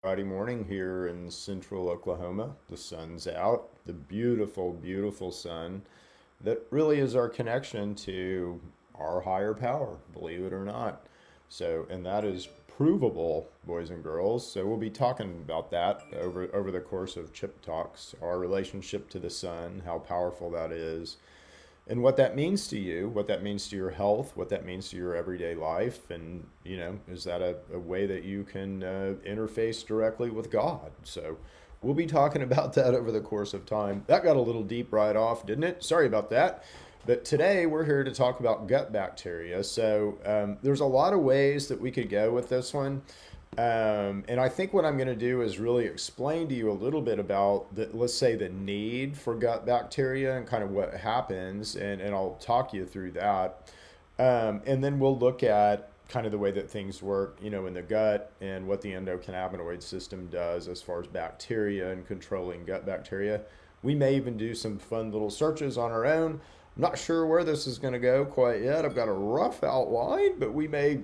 Friday morning here in central Oklahoma. The sun's out, the beautiful, beautiful sun that really is our connection to our higher power, believe it or not. So, and that is provable, boys and girls. So we'll be talking about that over the course of Chip Talks, our relationship to the sun, how powerful that is, and what that means to you, what that means to your health, what that means to your everyday life, and is that a way that you can interface directly with God? So we'll be talking about that over the course of time. That got a little deep right off, didn't it? Sorry about that. But today we're here to talk about gut bacteria. So there's a lot of ways that we could go with this one. And I think what I'm going to do is really explain to you a little bit about let's say the need for gut bacteria and kind of what happens, and I'll talk you through that. And then we'll look at kind of the way that things work, in the gut and what the endocannabinoid system does as far as bacteria and controlling gut bacteria. We may even do some fun little searches on our own. I'm not sure where this is going to go quite yet. I've got a rough outline, but we may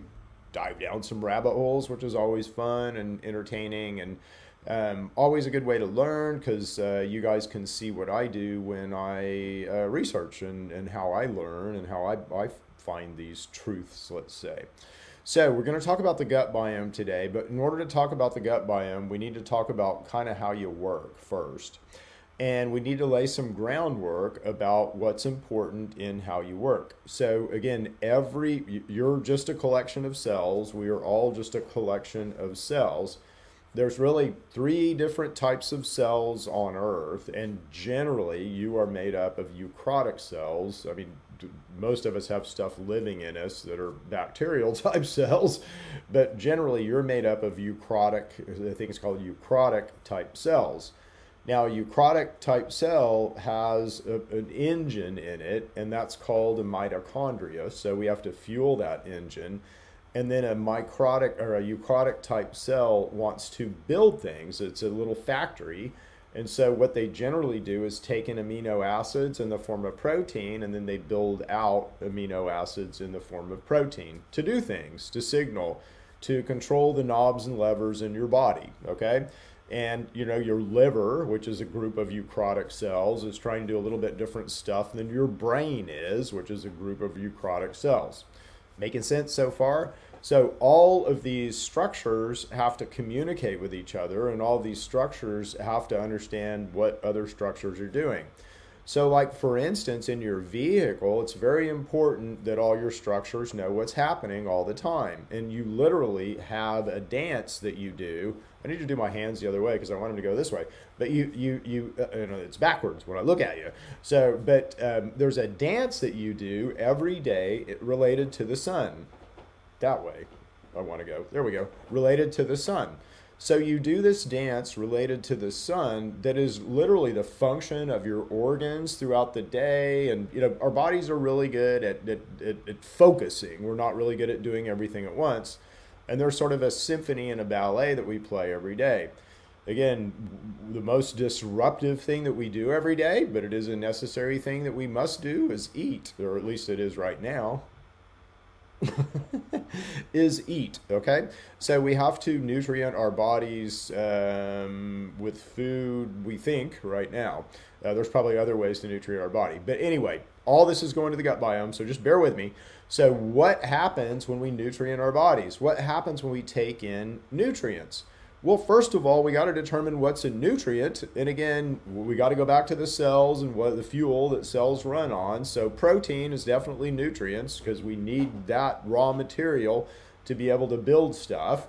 dive down some rabbit holes, which is always fun and entertaining, and always a good way to learn because you guys can see what I do when I research and how I learn and how I find these truths, let's say. So we're going to talk about the gut biome today, but in order to talk about the gut biome, we need to talk about kind of how you work first. And we need to lay some groundwork about what's important in how you work. So again, you're just a collection of cells. We are all just a collection of cells. There's really three different types of cells on Earth, and generally you are made up of eukaryotic cells. I mean, most of us have stuff living in us that are bacterial type cells, but generally you're made up of eukaryotic, I think it's called eukaryotic type cells. Now, a eukaryotic type cell has an engine in it, and that's called a mitochondria. So we have to fuel that engine. And then a microtic or a eukaryotic type cell wants to build things. It's a little factory. And so what they generally do is take in amino acids in the form of protein, and then they build out amino acids in the form of protein to do things, to signal, to control the knobs and levers in your body, okay? And your liver, which is a group of eukaryotic cells, is trying to do a little bit different stuff than your brain is, which is a group of eukaryotic cells. Making sense so far? So all of these structures have to communicate with each other, and all of these structures have to understand what other structures are doing. So like for instance, in your vehicle, it's very important that all your structures know what's happening all the time. And you literally have a dance that you do. I need to do my hands the other way because I want them to go this way. But it's backwards when I look at you. So, but there's a dance that you do every day related to the sun. That way I want to go. There we go. Related to the sun. So you do this dance related to the sun that is literally the function of your organs throughout the day. And, our bodies are really good at focusing. We're not really good at doing everything at once. And there's sort of a symphony and a ballet that we play every day. Again, the most disruptive thing that we do every day, but it is a necessary thing that we must do, is eat, or at least it is right now. Is eat, okay? So we have to nutrient our bodies with food, we think, right now. There's probably other ways to nutrient our body. But anyway, all this is going to the gut biome, so just bear with me. So what happens when we nutrient our bodies? What happens when we take in nutrients? Well, first of all, we got to determine what's a nutrient. And again, we got to go back to the cells and what the fuel that cells run on. So protein is definitely nutrients because we need that raw material to be able to build stuff.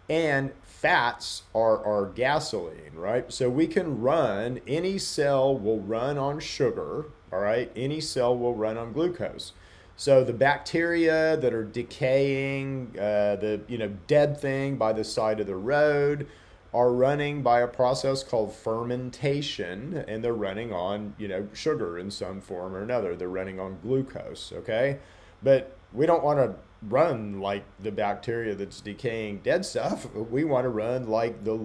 And fats are gasoline, right? So we can run, any cell will run on sugar, all right? Any cell will run on glucose. So the bacteria that are decaying, the dead thing by the side of the road, are running by a process called fermentation, and they're running on sugar in some form or another. They're running on glucose, okay? But we don't want to run like the bacteria that's decaying dead stuff. We want to run like the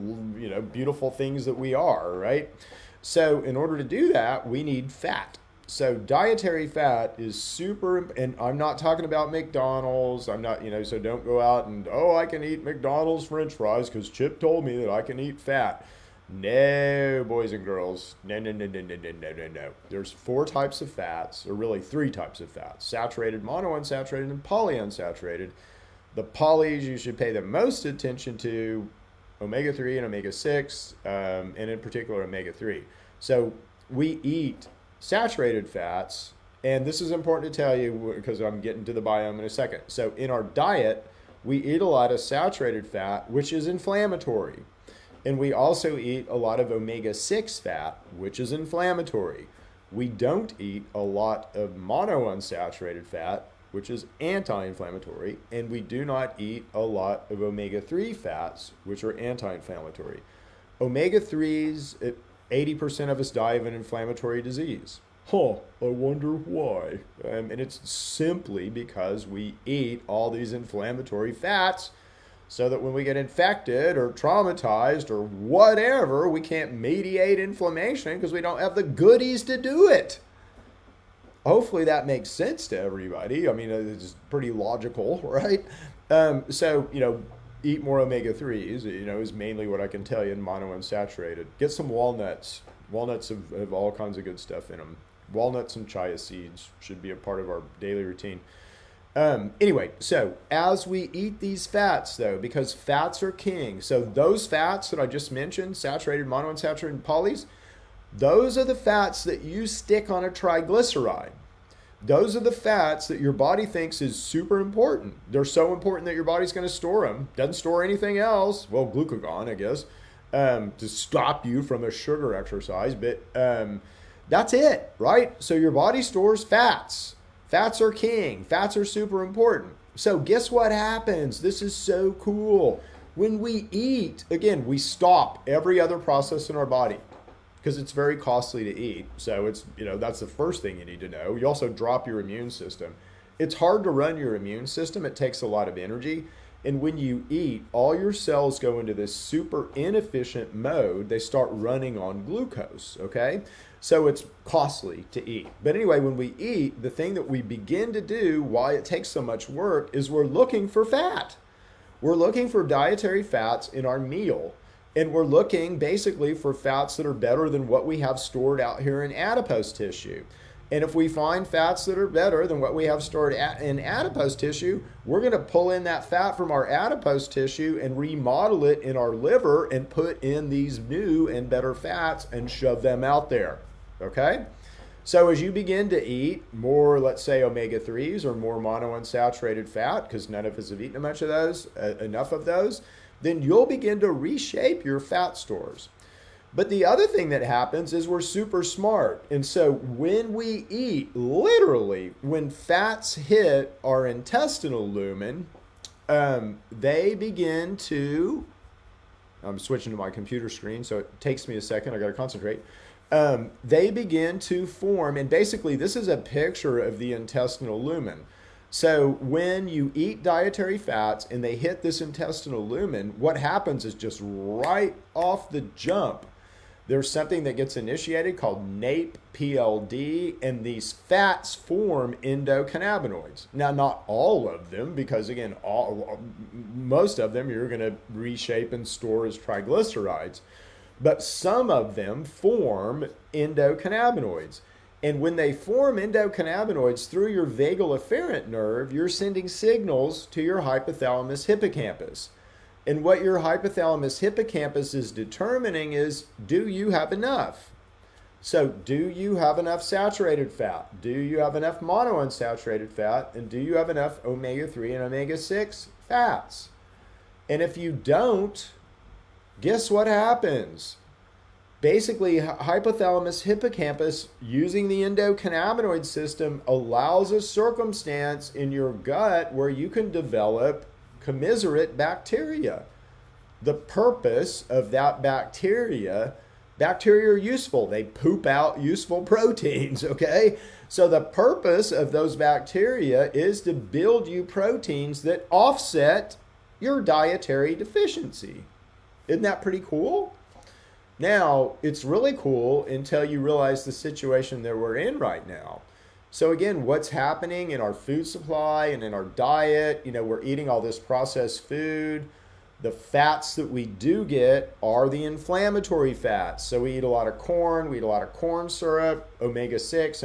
beautiful things that we are, right? So in order to do that, we need fat. So dietary fat is super, and I'm not talking about McDonald's. I'm not, so don't go out and, oh, I can eat McDonald's French fries because Chip told me that I can eat fat. No, boys and girls. No, no, no, no, no, no, no, no, no. There's 4 types of fats, or really 3 types of fats: saturated, monounsaturated, and polyunsaturated. The polys you should pay the most attention to: omega-3 and omega-6, and in particular omega-3. So we eat saturated fats, and this is important to tell you because I'm getting to the biome in a second. So in our diet, we eat a lot of saturated fat, which is inflammatory. And we also eat a lot of omega-6 fat, which is inflammatory. We don't eat a lot of monounsaturated fat, which is anti-inflammatory, and we do not eat a lot of omega-3 fats, which are anti-inflammatory. Omega-3s, 80% of us die of an inflammatory disease. I wonder why. And it's simply because we eat all these inflammatory fats so that when we get infected or traumatized or whatever, we can't mediate inflammation because we don't have the goodies to do it. Hopefully that makes sense to everybody. I mean, it's pretty logical, right? Eat more omega-3s, is mainly what I can tell you in monounsaturated. Get some walnuts. Walnuts have all kinds of good stuff in them. Walnuts and chia seeds should be a part of our daily routine. Anyway, so as we eat these fats, though, because fats are king, so those fats that I just mentioned, saturated, monounsaturated, and polys, those are the fats that you stick on a triglyceride. Those are the fats that your body thinks is super important. They're so important that your body's going to store them. Doesn't store anything else. Well, glucagon, I guess, to stop you from a sugar exercise. But that's it, right? So your body stores fats. Fats are king. Fats are super important. So guess what happens? This is so cool. When we eat, again, we stop every other process in our body because it's very costly to eat. So it's, that's the first thing you need to know. You also drop your immune system. It's hard to run your immune system. It takes a lot of energy. And when you eat, all your cells go into this super inefficient mode. They start running on glucose, okay? So it's costly to eat. But anyway, when we eat, the thing that we begin to do, why it takes so much work, is we're looking for fat. We're looking for dietary fats in our meal. And we're looking basically for fats that are better than what we have stored out here in adipose tissue. And if we find fats that are better than what we have stored in adipose tissue, we're going to pull in that fat from our adipose tissue and remodel it in our liver and put in these new and better fats and shove them out there. Okay? So as you begin to eat more, let's say, omega-3s or more monounsaturated fat, because none of us have eaten much of those, enough of those, then you'll begin to reshape your fat stores. But the other thing that happens is we're super smart. And so when we eat, literally, when fats hit our intestinal lumen, they begin to, I'm switching to my computer screen, so it takes me a second, I gotta concentrate. They begin to form, and basically this is a picture of the intestinal lumen. So when you eat dietary fats and they hit this intestinal lumen, what happens is just right off the jump, there's something that gets initiated called NAPE-PLD, and these fats form endocannabinoids. Now, not all of them, because again, most of them you're going to reshape and store as triglycerides, but some of them form endocannabinoids. And when they form endocannabinoids through your vagal afferent nerve, you're sending signals to your hypothalamus hippocampus. And what your hypothalamus hippocampus is determining is, do you have enough? So do you have enough saturated fat? Do you have enough monounsaturated fat? And do you have enough omega-3 and omega-6 fats? And if you don't, guess what happens? Basically, hypothalamus hippocampus, using the endocannabinoid system, allows a circumstance in your gut where you can develop commiserate bacteria. The purpose of that bacteria are useful. They poop out useful proteins, okay? So the purpose of those bacteria is to build you proteins that offset your dietary deficiency. Isn't that pretty cool? Now, it's really cool until you realize the situation that we're in right now. So again, what's happening in our food supply and in our diet, we're eating all this processed food. The fats that we do get are the inflammatory fats. So we eat a lot of corn, we eat a lot of corn syrup, omega 6,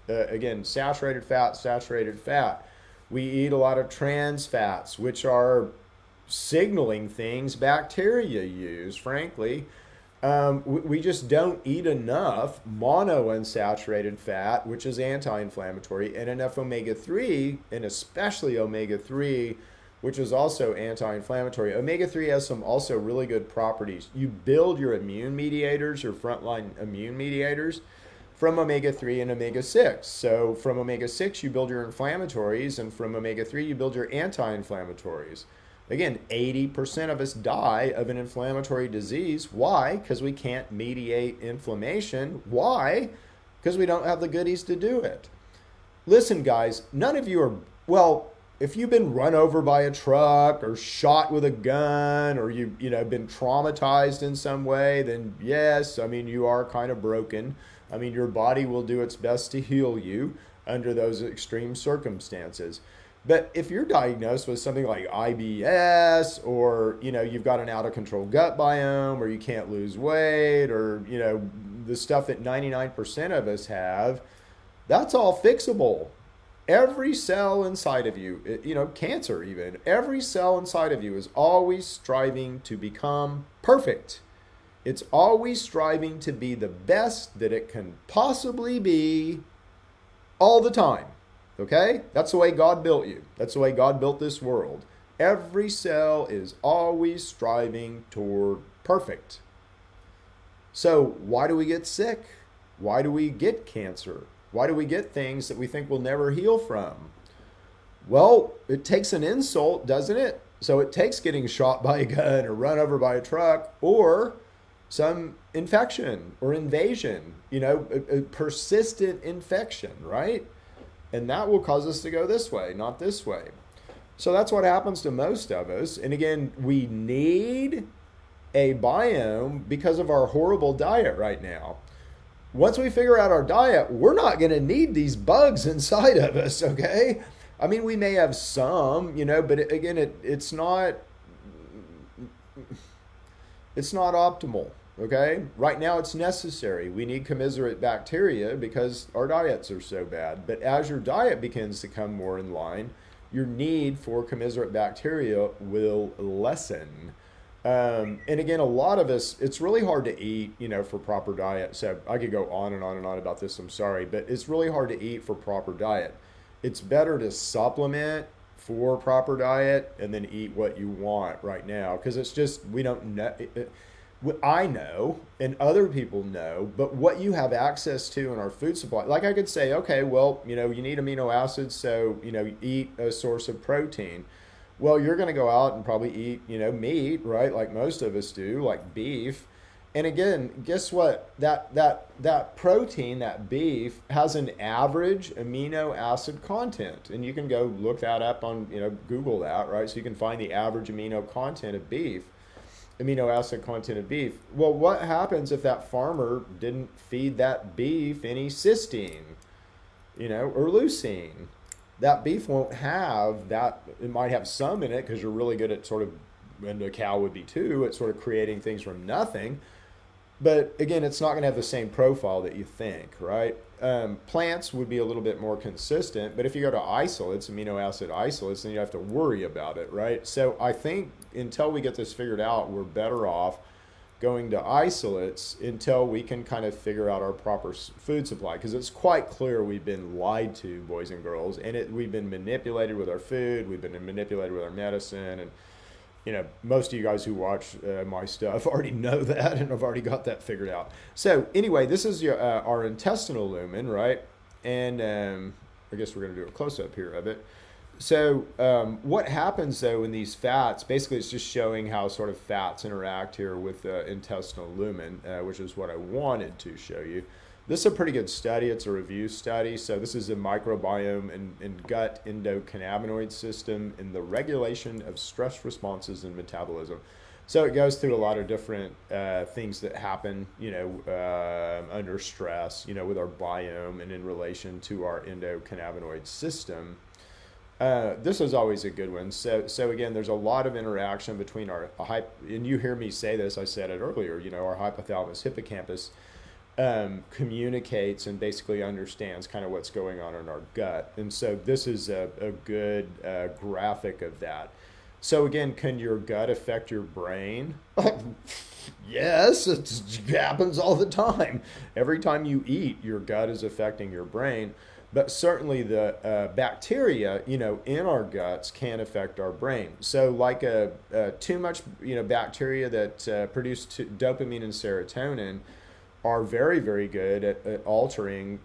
again, saturated fat, saturated fat. We eat a lot of trans fats, which are signaling things bacteria use, frankly. We just don't eat enough monounsaturated fat, which is anti-inflammatory, and enough omega 3, and especially omega 3, which is also anti-inflammatory. Omega 3 has some also really good properties. You build your immune mediators, your frontline immune mediators, from omega 3 and omega 6. So from omega 6, you build your inflammatories, and from omega 3, you build your anti-inflammatories. Again, 80% of us die of an inflammatory disease. Why? Because we can't mediate inflammation. Why? Because we don't have the goodies to do it. Listen, guys, none of you are, well, if you've been run over by a truck or shot with a gun, or you've been traumatized in some way, then yes, you are kind of broken. Your body will do its best to heal you under those extreme circumstances. But if you're diagnosed with something like IBS, or you've got an out of control gut biome, or you can't lose weight, or the stuff that 99% of us have, that's all fixable. Every cell inside of you, cancer even, every cell inside of you is always striving to become perfect. It's always striving to be the best that it can possibly be all the time. Okay? That's the way God built you. That's the way God built this world. Every cell is always striving toward perfect. So why do we get sick? Why do we get cancer? Why do we get things that we think we'll never heal from? Well, it takes an insult, doesn't it? So it takes getting shot by a gun or run over by a truck, or some infection or invasion, a persistent infection, right? And that will cause us to go this way, not this way. So that's what happens to most of us. And again, we need a biome because of our horrible diet right now. Once we figure out our diet, we're not going to need these bugs inside of us, okay? We may have some, but it's not optimal. Okay? Right now it's necessary. We need commiserate bacteria because our diets are so bad. But as your diet begins to come more in line, your need for commiserate bacteria will lessen. And again, a lot of us, it's really hard to eat, for proper diet. So I could go on and on and on about this, I'm sorry, but it's really hard to eat for proper diet. It's better to supplement for proper diet and then eat what you want right now, because it's just, we don't know. I know, and other people know, but what you have access to in our food supply, like I could say, okay, well, you need amino acids, so, eat a source of protein. Well, you're going to go out and probably eat, meat, right? Like most of us do, like beef. And again, guess what? That protein, that beef, has an average amino acid content. And you can go look that up on, Google that, right? So you can find the average amino acid content of beef. Well, what happens if that farmer didn't feed that beef any cysteine, or leucine? That beef won't have that. It might have some in it because you're really good at sort of, and the cow would be too, at sort of creating things from nothing. But again, it's not going to have the same profile that you think, right? Plants would be a little bit more consistent, but if you go to isolates, amino acid isolates, then you have to worry about it, right? So I think until we get this figured out, we're better off going to isolates until we can kind of figure out our proper food supply, because it's quite clear we've been lied to, boys and girls, and we've been manipulated with our food, we've been manipulated with our medicine, and most of you guys who watch my stuff already know that, and I've already got that figured out. So anyway, this is our intestinal lumen, right? And I guess we're going to do a close-up here of it. So what happens, though, in these fats, basically it's just showing how sort of fats interact here with the intestinal lumen, which is what I wanted to show you. This is a pretty good study. It's a review study. So this is a microbiome and gut endocannabinoid system in the regulation of stress responses and metabolism. So it goes through a lot of different things that happen, under stress, with our biome and in relation to our endocannabinoid system. This is always a good one. So again, there's a lot of interaction between and you hear me say this, I said it earlier, our hypothalamus hippocampus communicates and basically understands kind of what's going on in our gut. And so this is a good graphic of that. So again, can your gut affect your brain? Yes, it happens all the time. Every time you eat, your gut is affecting your brain. But certainly the bacteria, in our guts can affect our brain. So like too much, bacteria that produce dopamine and serotonin are very, very good at altering,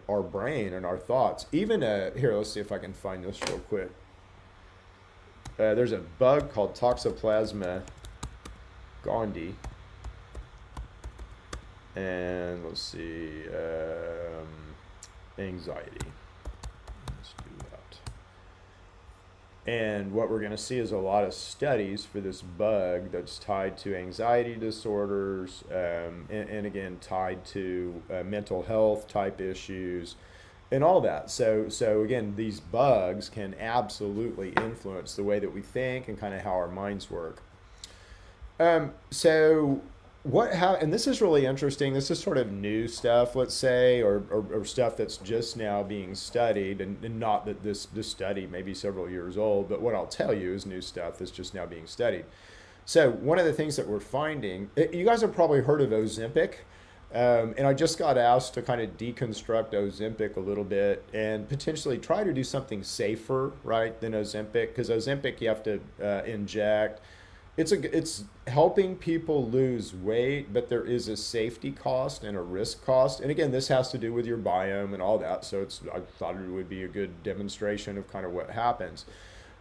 our brain and our thoughts. Even here, let's see if I can find this real quick. There's a bug called Toxoplasma gondii. And let's see, anxiety. Let's do that. And what we're going to see is a lot of studies for this bug that's tied to anxiety disorders, and again, tied to mental health type issues and all that. So again, these bugs can absolutely influence the way that we think and kind of how our minds work. So and this is really interesting. This is sort of new stuff, let's say, or stuff that's just now being studied, and not that this study may be several years old, but what I'll tell you is new stuff that's just now being studied. So one of the things that we're finding, you guys have probably heard of Ozempic. And I just got asked to kind of deconstruct Ozempic a little bit and potentially try to do something safer, right, than Ozempic, because Ozempic you have to inject. It's helping people lose weight, but there is a safety cost and a risk cost. And again, this has to do with your biome and all that. So I thought it would be a good demonstration of kind of what happens.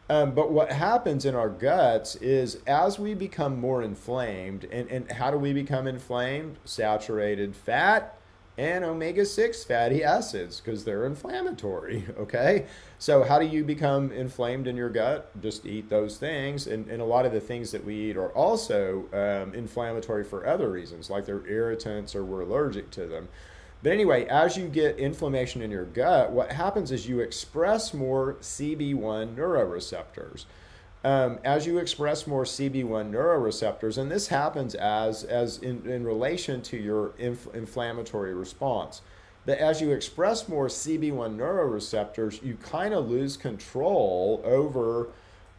But what happens in our guts is as we become more inflamed, and how do we become inflamed? Saturated fat and omega-6 fatty acids, because they're inflammatory, okay? So how do you become inflamed in your gut? Just eat those things, and a lot of the things that we eat are also inflammatory for other reasons, like they're irritants or we're allergic to them. But anyway, as you get inflammation in your gut, what happens is you express more CB1 neuroreceptors. As you express more CB1 neuroreceptors, and this happens as in relation to your inflammatory response. But as you express more CB1 neuroreceptors, you kind of lose control over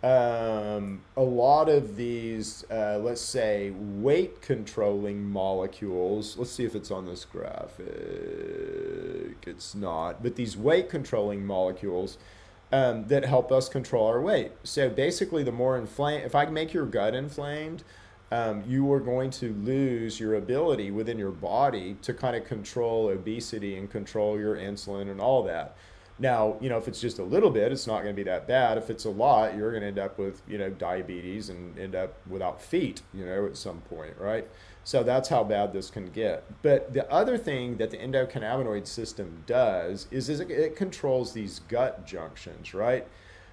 a lot of these, let's say, weight controlling molecules. Let's see if it's on this graphic. It's not. But these weight controlling molecules that help us control our weight. So basically, the more inflamed, if I make your gut inflamed, you are going to lose your ability within your body to kind of control obesity and control your insulin and all that. Now, if it's just a little bit, it's not going to be that bad. If it's a lot, you're going to end up with, diabetes and end up without feet, at some point, right? So that's how bad this can get. But the other thing that the endocannabinoid system does is it controls these gut junctions, right?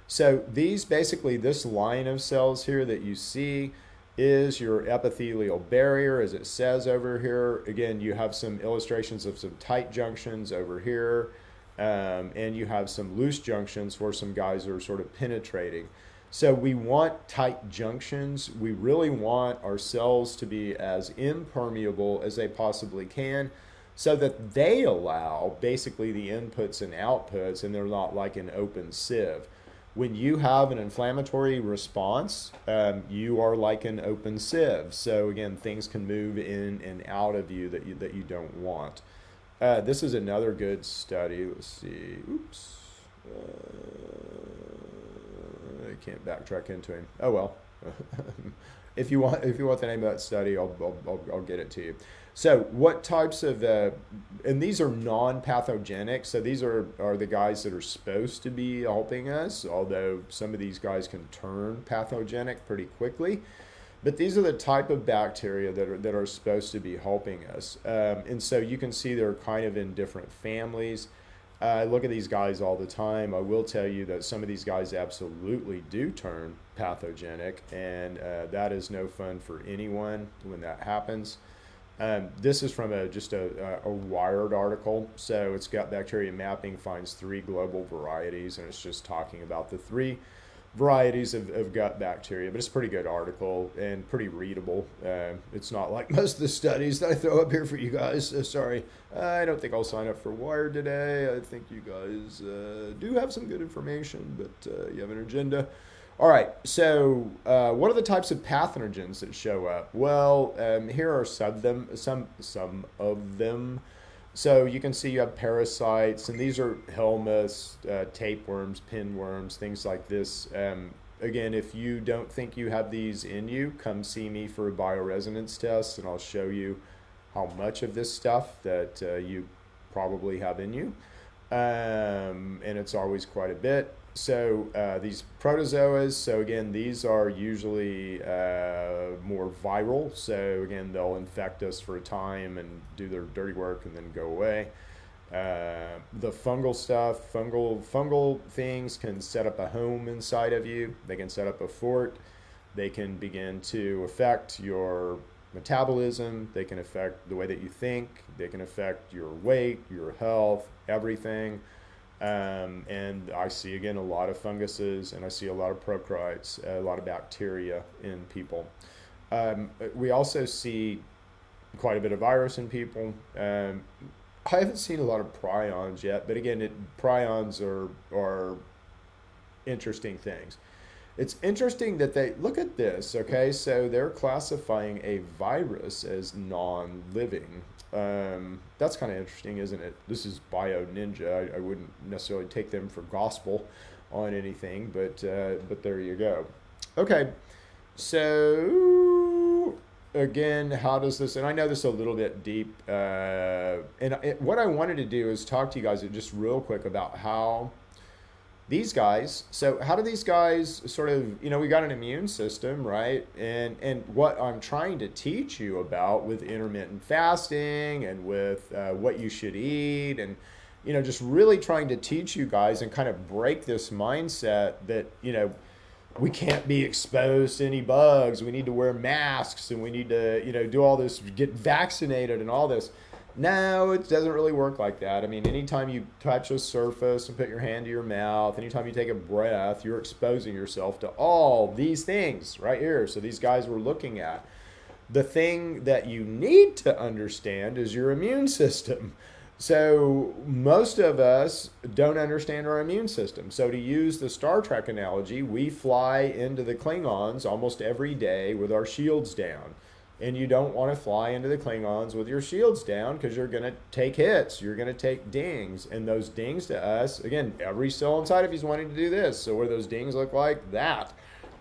So this line of cells here that you see is your epithelial barrier, as it says over here. Again, you have some illustrations of some tight junctions over here. And you have some loose junctions where some guys are sort of penetrating. So we want tight junctions. We really want our cells to be as impermeable as they possibly can, so that they allow basically the inputs and outputs, and they're not like an open sieve. When you have an inflammatory response, you are like an open sieve. So again, things can move in and out of you that you don't want. This is another good study. Let's see. Oops. I can't backtrack into him. Oh well. If you want the name of that study, I'll get it to you. So what types of and these are non-pathogenic. So these are the guys that are supposed to be helping us, although some of these guys can turn pathogenic pretty quickly. But these are the type of bacteria that are supposed to be helping us. And so you can see they're kind of in different families. I look at these guys all the time. I will tell you that some of these guys absolutely do turn pathogenic, and that is no fun for anyone when that happens. This is from just a Wired article. So it's got bacteria mapping finds 3 global varieties, and it's just talking about the 3 varieties of gut bacteria. But it's a pretty good article and pretty readable. It's not like most of the studies that I throw up here for you guys. Sorry, I don't think I'll sign up for Wired today. I think you guys do have some good information, but you have an agenda. All right, so what are the types of pathogens that show up? Well, here are some of them. So you can see you have parasites, and these are helminths, tapeworms, pinworms, things like this. Again, if you don't think you have these in you, come see me for a bioresonance test, and I'll show you how much of this stuff that you probably have in you. And it's always quite a bit. So these protozoas, so again, these are usually more viral. So again, they'll infect us for a time and do their dirty work and then go away. The fungal stuff, fungal things can set up a home inside of you. They can set up a fort. They can begin to affect your metabolism. They can affect the way that you think. They can affect your weight, your health, everything. And I see, again, a lot of funguses, and I see a lot of prokaryotes, a lot of bacteria in people. We also see quite a bit of virus in people. I haven't seen a lot of prions yet, but again, prions are interesting things. It's interesting that they look at this, okay? So they're classifying a virus as non-living. That's kind of interesting, isn't it? This is Bio Ninja. I wouldn't necessarily take them for gospel on anything, but there you go. Okay, so again, how does this? And I know this is a little bit deep. What I wanted to do is talk to you guys just real quick about how these guys, so how do these guys sort of, we got an immune system, right? And what I'm trying to teach you about with intermittent fasting and with what you should eat, and, just really trying to teach you guys and kind of break this mindset that, we can't be exposed to any bugs. We need to wear masks, and we need to, do all this, get vaccinated and all this. No, it doesn't really work like that. I mean, anytime you touch a surface and put your hand to your mouth, anytime you take a breath, you're exposing yourself to all these things right here. So these guys we're looking at. The thing that you need to understand is your immune system. So most of us don't understand our immune system. So to use the Star Trek analogy, we fly into the Klingons almost every day with our shields down. And you don't want to fly into the Klingons with your shields down, because you're going to take hits. You're going to take dings. And those dings to us, again, every cell inside of you is wanting to do this. So what do those dings look like? That,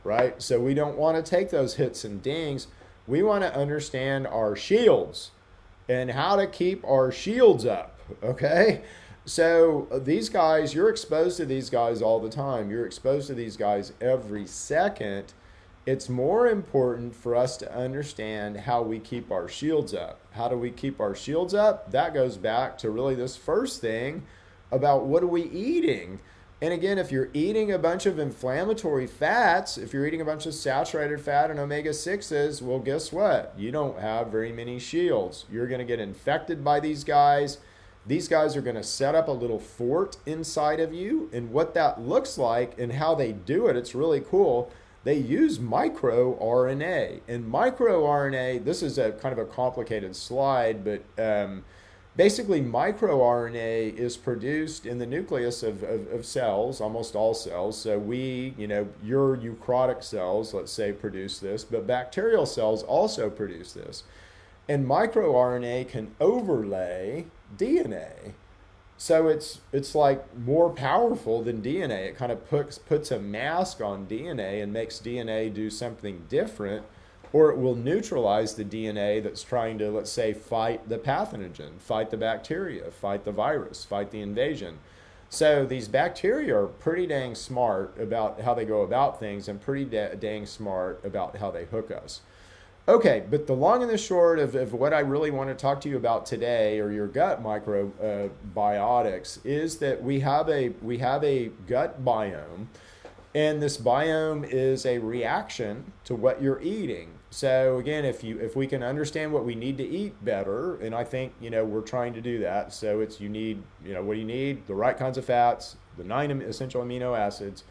right? So we don't want to take those hits and dings. We want to understand our shields and how to keep our shields up, okay? So these guys, you're exposed to these guys all the time. You're exposed to these guys every second. It's more important for us to understand how we keep our shields up. How do we keep our shields up? That goes back to really this first thing about what are we eating. And again, if you're eating a bunch of inflammatory fats, if you're eating a bunch of saturated fat and omega-6s, well, guess what? You don't have very many shields. You're going to get infected by these guys. These guys are going to set up a little fort inside of you. And what that looks like and how they do it, it's really cool. They use microRNA. And microRNA, this is a kind of a complicated slide, but basically microRNA is produced in the nucleus of cells, almost all cells. So your eukaryotic cells, let's say, produce this, but bacterial cells also produce this. And microRNA can overlay DNA. So it's like more powerful than DNA. It kind of puts a mask on DNA and makes DNA do something different, or it will neutralize the DNA that's trying to, let's say, fight the pathogen, fight the bacteria, fight the virus, fight the invasion. So these bacteria are pretty dang smart about how they go about things, and pretty dang smart about how they hook us. Okay, but the long and the short of what I really want to talk to you about today, or your gut microbiotics, is that we have a gut biome, and this biome is a reaction to what you're eating. So again, if we can understand what we need to eat better, and I think we're trying to do that. So it's you need what do you need? The right kinds of fats, the nine essential amino acids,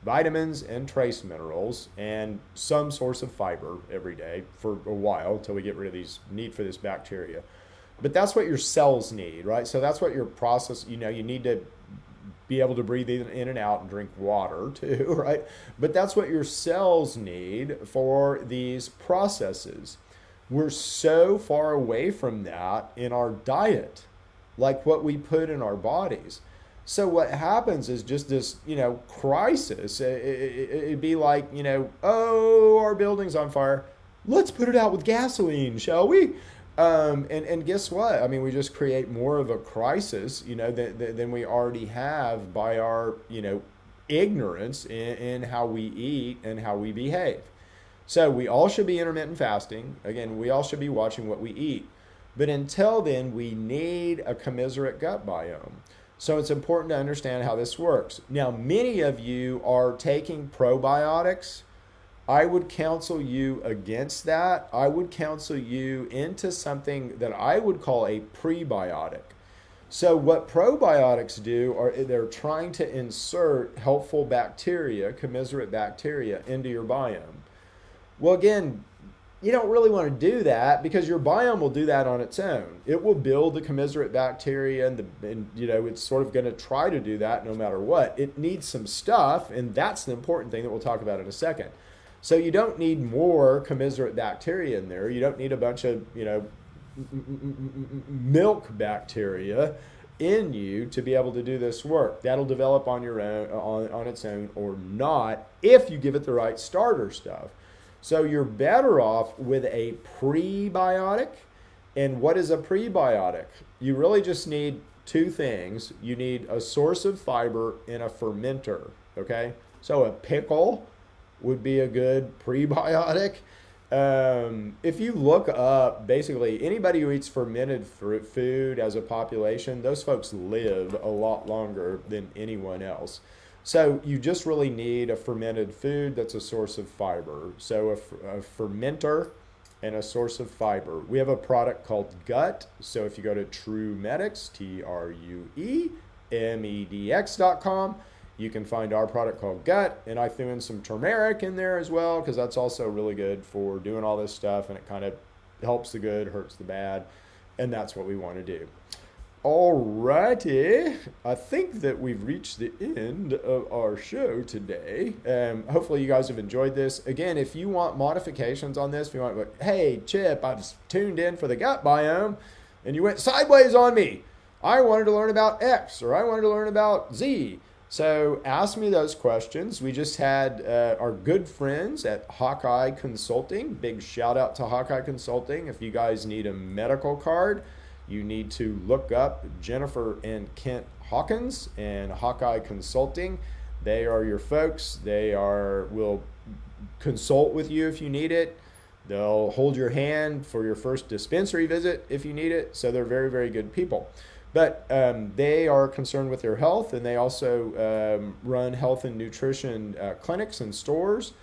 vitamins and trace minerals, and some source of fiber every day for a while until we get rid of these need for this bacteria. But that's what your cells need, right? So that's what your process, you need to be able to breathe in and out and drink water too, right? But that's what your cells need for these processes. We're so far away from that in our diet, like what we put in our bodies. So what happens is just this, crisis. It'd be like, oh, our building's on fire. Let's put it out with gasoline, shall we? And guess what? I mean, we just create more of a crisis, than we already have by our, ignorance in how we eat and how we behave. So we all should be intermittent fasting. Again, we all should be watching what we eat. But until then, we need a commiserate gut biome. So it's important to understand how this works. Now, many of you are taking probiotics. I would counsel you against that. I would counsel you into something that I would call a prebiotic. So what probiotics do are they're trying to insert helpful bacteria, commiserate bacteria, into your biome. Well, again, you don't really want to do that because your biome will do that on its own. It will build the commiserate bacteria, and it's sort of going to try to do that no matter what. It needs some stuff, and that's the important thing that we'll talk about in a second. So you don't need more commiserate bacteria in there. You don't need a bunch of milk bacteria in you to be able to do this work. That'll develop on your own, on its own, or not, if you give it the right starter stuff. So you're better off with a prebiotic. And what is a prebiotic? You really just need two things. You need a source of fiber and a fermenter, okay? So a pickle would be a good prebiotic. If you look up, basically, anybody who eats fermented food as a population, those folks live a lot longer than anyone else. So you just really need a fermented food that's a source of fiber. So a fermenter and a source of fiber. We have a product called Gut. So if you go to TrueMedix, TrueMedx.com, you can find our product called Gut. And I threw in some turmeric in there as well, because that's also really good for doing all this stuff. And it kind of helps the good, hurts the bad. And that's what we want to do. Alrighty, I think that we've reached the end of our show today. Hopefully you guys have enjoyed this. Again, if you want modifications on this, if you want, like, hey, Chip, I was tuned in for the gut biome, and you went sideways on me. I wanted to learn about X, or I wanted to learn about Z. So ask me those questions. We just had our good friends at Hawkeye Consulting. Big shout out to Hawkeye Consulting. If you guys need a medical card, you need to look up Jennifer and Kent Hawkins and Hawkeye Consulting. They are your folks. Will consult with you if you need it. They'll hold your hand for your first dispensary visit if you need it. So they're very, very good people. But they are concerned with your health, and they also run health and nutrition clinics and stores.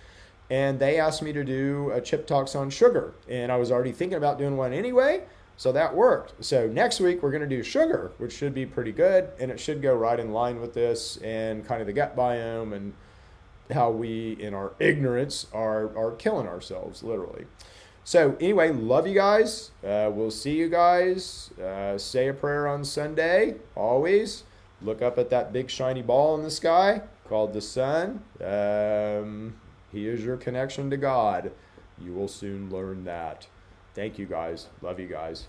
And they asked me to do a Chip Talks on sugar. And I was already thinking about doing one anyway. So that worked. So next week we're going to do sugar, which should be pretty good, and it should go right in line with this and kind of the gut biome and how we, in our ignorance, are killing ourselves, literally. So anyway, love you guys. We'll see you guys. Say a prayer on Sunday, always. Look up at that big shiny ball in the sky called the sun. He is your connection to God. You will soon learn that. Thank you guys. Love you guys.